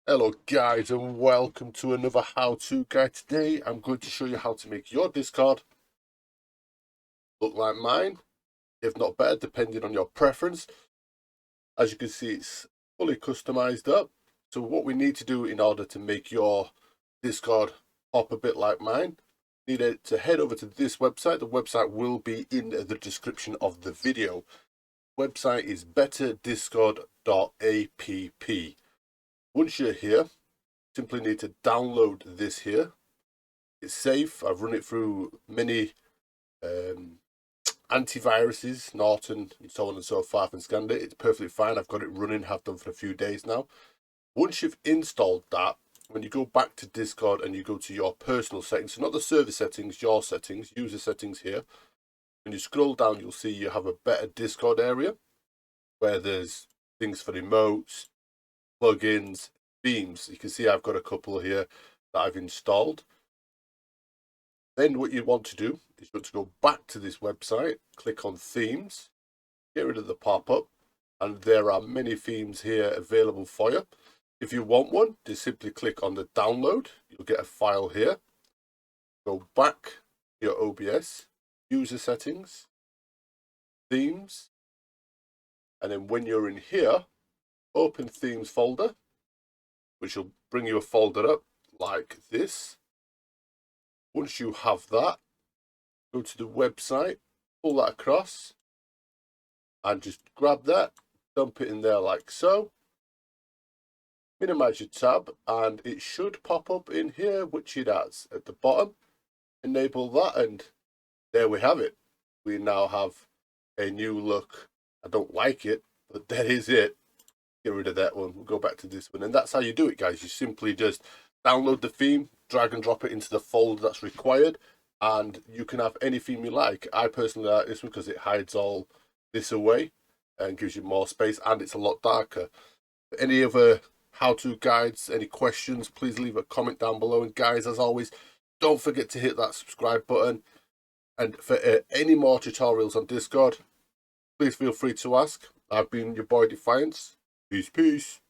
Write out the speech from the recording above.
Hello guys and welcome to another how-to guide. Today I'm going to show you how to make your Discord look like mine, if not better, depending on your preference. As you can see, it's fully customized up. So what we need to do in order to make your Discord pop a bit like mine, you need to head over to this website. The website will be in the description of the video. Website is betterdiscord.app. Once you're here, simply need to download this here. It's safe. I've run it through many antiviruses, Norton, and so on and so forth, and scanned it. It's perfectly fine. I've got it running, have done for a few days now. Once you've installed that, when you go back to Discord and you go to your personal settings, so not the server settings, your settings, user settings here, when you scroll down, you'll see you have a better Discord area where there's things for emotes, plugins, themes. You can see I've got a couple here that I've installed. Then what you want to do is you want to go back to this website, click on themes, get rid of the pop-up, and there are many themes here available for you. If you want one, just simply click on the download. You'll get a file here. Go back to your OBS, user settings, themes, and then when you're in here, open themes folder, which will bring you a folder up like this. Once you have that, go to the website, pull that across, and just grab that, dump it in there like so. Minimize your tab, and it should pop up in here, which it has at the bottom. Enable that, and there we have it. We now have a new look. I don't like it, but that is it. Get rid of that one. We'll go back to this one, and that's how you do it, guys. You simply just download the theme, drag and drop it into the folder that's required, and you can have any theme you like. I personally like this one because it hides all this away and gives you more space, and it's a lot darker. Any other how-to guides, any questions, please leave a comment down below. And guys, as always, don't forget to hit that subscribe button. And for any more tutorials on Discord, please feel free to ask. I've been your boy Defiance. Peace, peace.